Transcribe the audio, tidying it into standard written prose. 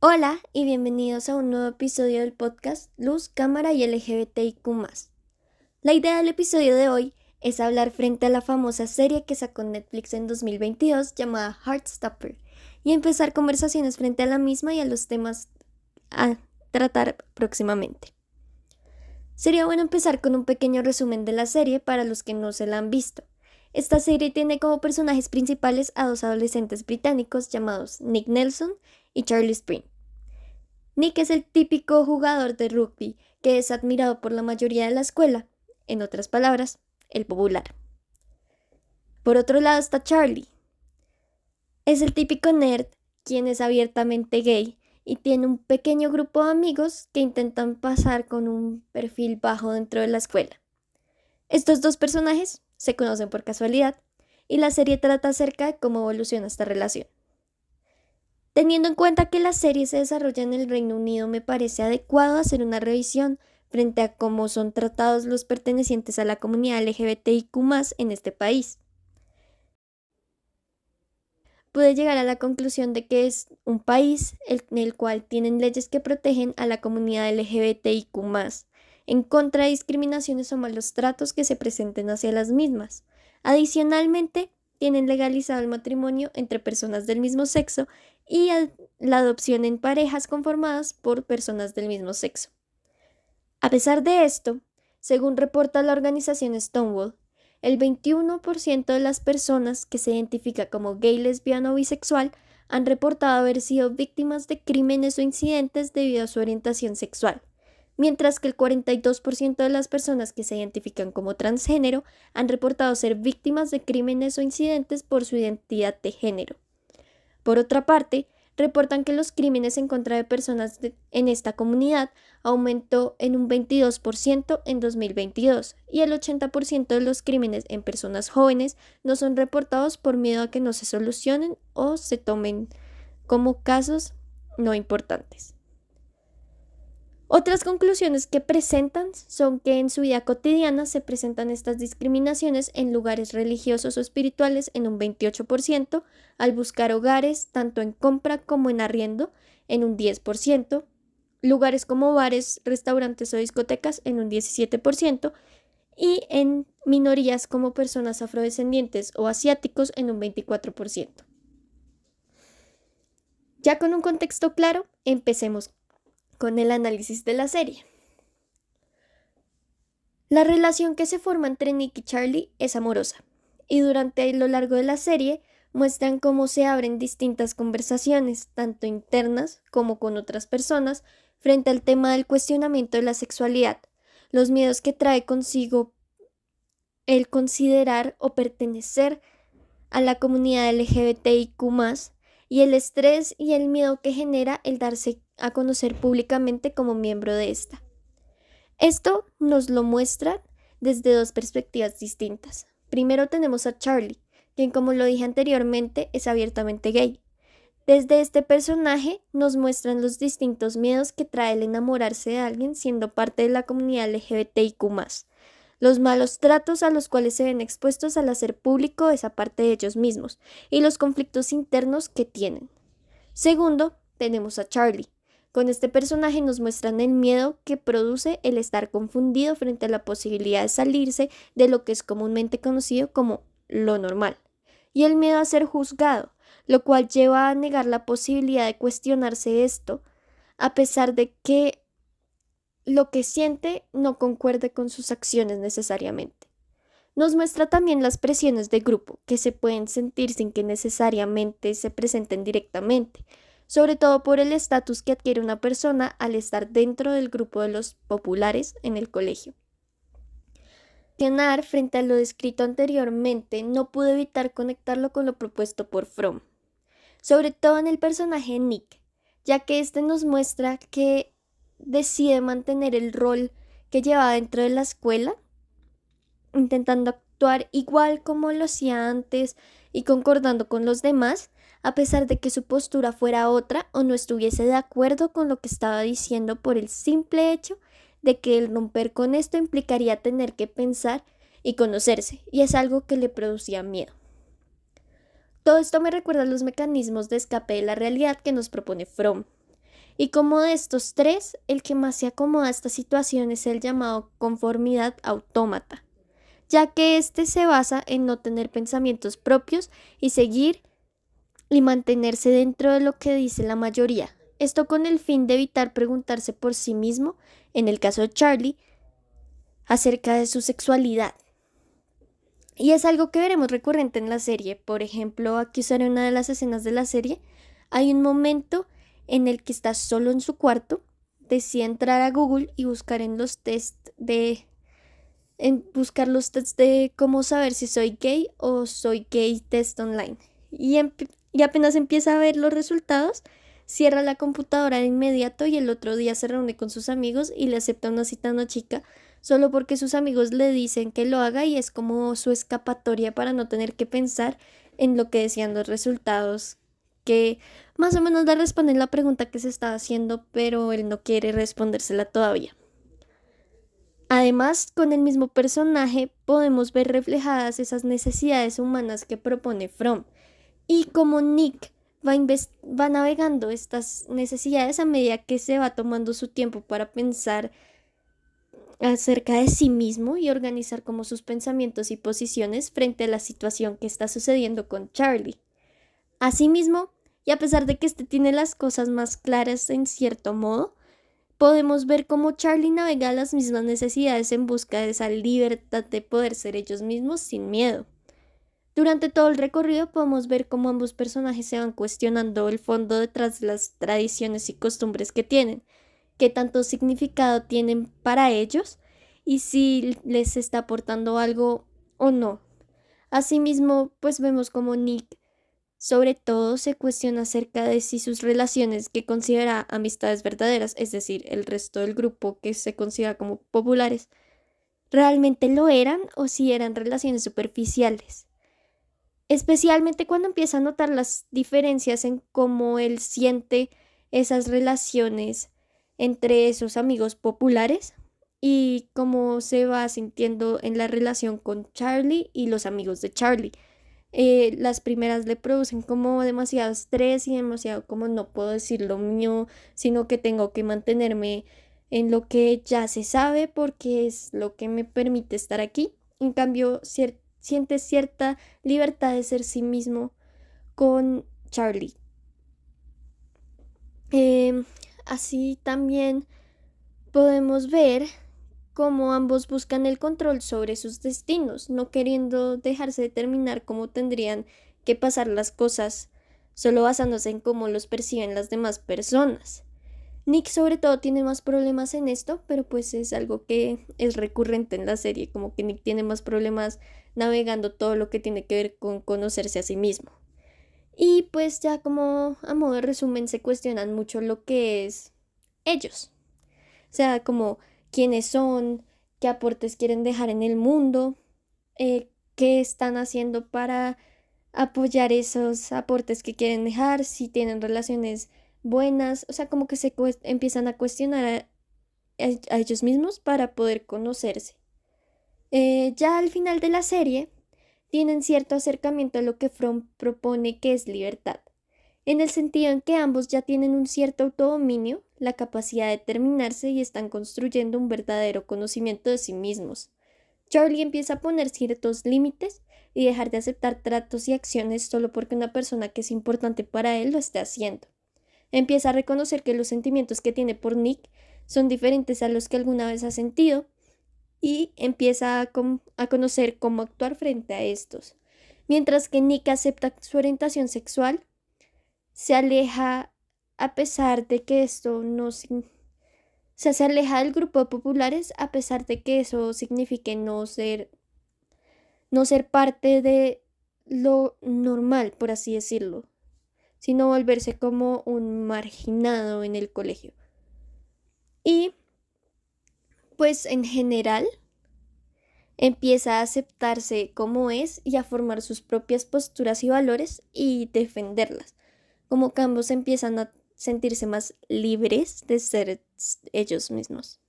Hola y bienvenidos a un nuevo episodio del podcast Luz, Cámara y LGBTIQ+. La idea del episodio de hoy es hablar frente a la famosa serie que sacó Netflix en 2022 llamada Heartstopper y empezar conversaciones frente a la misma y a los temas a tratar próximamente. Sería bueno empezar con un pequeño resumen de la serie para los que no se la han visto. Esta serie tiene como personajes principales a dos adolescentes británicos llamados Nick Nelson y Charlie Spring. Nick es el típico jugador de rugby que es admirado por la mayoría de la escuela, en otras palabras, el popular. Por otro lado está Charlie. Es el típico nerd, quien es abiertamente gay y tiene un pequeño grupo de amigos que intentan pasar con un perfil bajo dentro de la escuela. Estos dos personajes se conocen por casualidad y la serie trata acerca de cómo evoluciona esta relación. Teniendo en cuenta que la serie se desarrolla en el Reino Unido, me parece adecuado hacer una revisión frente a cómo son tratados los pertenecientes a la comunidad LGBTIQ+ en este país. Pude llegar a la conclusión de que es un país en el cual tienen leyes que protegen a la comunidad LGBTIQ+, en contra de discriminaciones o malos tratos que se presenten hacia las mismas. Adicionalmente, tienen legalizado el matrimonio entre personas del mismo sexo y la adopción en parejas conformadas por personas del mismo sexo. A pesar de esto, según reporta la organización Stonewall, el 21% de las personas que se identifica como gay, lesbiana o bisexual han reportado haber sido víctimas de crímenes o incidentes debido a su orientación sexual, mientras que el 42% de las personas que se identifican como transgénero han reportado ser víctimas de crímenes o incidentes por su identidad de género. Por otra parte, reportan que los crímenes en contra de personas en esta comunidad aumentó en un 22% en 2022 y el 80% de los crímenes en personas jóvenes no son reportados por miedo a que no se solucionen o se tomen como casos no importantes. Otras conclusiones que presentan son que en su vida cotidiana se presentan estas discriminaciones en lugares religiosos o espirituales en un 28%, al buscar hogares tanto en compra como en arriendo en un 10%, lugares como bares, restaurantes o discotecas en un 17% y en minorías como personas afrodescendientes o asiáticos en un 24%. Ya con un contexto claro, empecemos con el análisis de la serie. La relación que se forma entre Nick y Charlie es amorosa, y durante lo largo de la serie muestran cómo se abren distintas conversaciones, tanto internas como con otras personas, frente al tema del cuestionamiento de la sexualidad, los miedos que trae consigo el considerar o pertenecer a la comunidad LGBTIQ+, y el estrés y el miedo que genera el darse a conocer públicamente como miembro de esta. Esto nos lo muestra desde dos perspectivas distintas. Primero tenemos a Charlie, quien, como lo dije anteriormente, es abiertamente gay. Desde este personaje nos muestran los distintos miedos que trae el enamorarse de alguien siendo parte de la comunidad LGBTIQ+, los malos tratos a los cuales se ven expuestos al hacer público esa parte de ellos mismos y los conflictos internos que tienen. Segundo, tenemos a Charlie. Con este personaje nos muestran el miedo que produce el estar confundido frente a la posibilidad de salirse de lo que es comúnmente conocido como lo normal, y el miedo a ser juzgado, lo cual lleva a negar la posibilidad de cuestionarse esto, a pesar de que lo que siente no concuerde con sus acciones necesariamente. Nos muestra también las presiones de grupo que se pueden sentir sin que necesariamente se presenten directamente, sobre todo por el estatus que adquiere una persona al estar dentro del grupo de los populares en el colegio. Frente a lo descrito anteriormente, no pude evitar conectarlo con lo propuesto por Fromm, sobre todo en el personaje Nick, ya que este nos muestra que decide mantener el rol que llevaba dentro de la escuela, intentando actuar igual como lo hacía antes y concordando con los demás, a pesar de que su postura fuera otra o no estuviese de acuerdo con lo que estaba diciendo por el simple hecho de que el romper con esto implicaría tener que pensar y conocerse, y es algo que le producía miedo. Todo esto me recuerda a los mecanismos de escape de la realidad que nos propone Fromm, Y como de estos tres, el que más se acomoda a esta situación es el llamado conformidad autómata, ya que este se basa en no tener pensamientos propios y seguir y mantenerse dentro de lo que dice la mayoría. Esto con el fin de evitar preguntarse por sí mismo, en el caso de Charlie, acerca de su sexualidad. Y es algo que veremos recurrente en la serie. Por ejemplo, aquí será una de las escenas de la serie. Hay un momento en el que está solo en su cuarto, decide entrar a Google y buscar en los buscar los tests de cómo saber si soy gay o soy gay test online. Y apenas empieza a ver los resultados, cierra la computadora de inmediato y el otro día se reúne con sus amigos y le acepta una cita a una chica solo porque sus amigos le dicen que lo haga y es como su escapatoria para no tener que pensar en lo que decían los resultados, que más o menos le responden la pregunta que se estaba haciendo, pero él no quiere respondérsela todavía. Además, con el mismo personaje podemos ver reflejadas esas necesidades humanas que propone Fromm, y como Nick va navegando estas necesidades a medida que se va tomando su tiempo para pensar acerca de sí mismo y organizar como sus pensamientos y posiciones frente a la situación que está sucediendo con Charlie. Asimismo, y a pesar de que este tiene las cosas más claras en cierto modo, podemos ver cómo Charlie navega las mismas necesidades en busca de esa libertad de poder ser ellos mismos sin miedo. Durante todo el recorrido podemos ver cómo ambos personajes se van cuestionando el fondo detrás de las tradiciones y costumbres que tienen, qué tanto significado tienen para ellos y si les está aportando algo o no. Asimismo, pues vemos como Nick sobre todo se cuestiona acerca de si sus relaciones que considera amistades verdaderas, es decir, el resto del grupo que se considera como populares, realmente lo eran o si eran relaciones superficiales. Especialmente cuando empieza a notar las diferencias en cómo él siente esas relaciones entre esos amigos populares y cómo se va sintiendo en la relación con Charlie y los amigos de Charlie. Las primeras le producen como demasiado estrés y demasiado como no puedo decir lo mío, sino que tengo que mantenerme en lo que ya se sabe porque es lo que me permite estar aquí. En cambio, siente cierta libertad de ser sí mismo con Charlie. Eh, Así también podemos ver cómo ambos buscan el control sobre sus destinos, no queriendo dejarse determinar cómo tendrían que pasar las cosas, solo basándose en cómo los perciben las demás personas. Nick sobre todo tiene más problemas en esto, pero pues es algo que es recurrente en la serie, como que Nick tiene más problemas navegando todo lo que tiene que ver con conocerse a sí mismo. Y pues ya como a modo de resumen se cuestionan mucho lo que es ellos. O sea, como quiénes son, qué aportes quieren dejar en el mundo, qué están haciendo para apoyar esos aportes que quieren dejar, si tienen relaciones buenas, o sea, como que empiezan a cuestionar a ellos mismos para poder conocerse. Ya al final de la serie, tienen cierto acercamiento a lo que Fromm propone que es libertad, en el sentido en que ambos ya tienen un cierto autodominio, la capacidad de determinarse y están construyendo un verdadero conocimiento de sí mismos. Charlie empieza a poner ciertos límites y dejar de aceptar tratos y acciones solo porque una persona que es importante para él lo esté haciendo. Empieza a reconocer que los sentimientos que tiene por Nick son diferentes a los que alguna vez ha sentido y empieza a conocer cómo actuar frente a estos. Mientras que Nick acepta su orientación sexual, se aleja a pesar de que esto no se aleja del grupo de populares a pesar de que eso signifique no ser parte de lo normal, por así decirlo, sino volverse como un marginado en el colegio. Y pues en general empieza a aceptarse como es y a formar sus propias posturas y valores y defenderlas. Como que ambos empiezan a sentirse más libres de ser ellos mismos.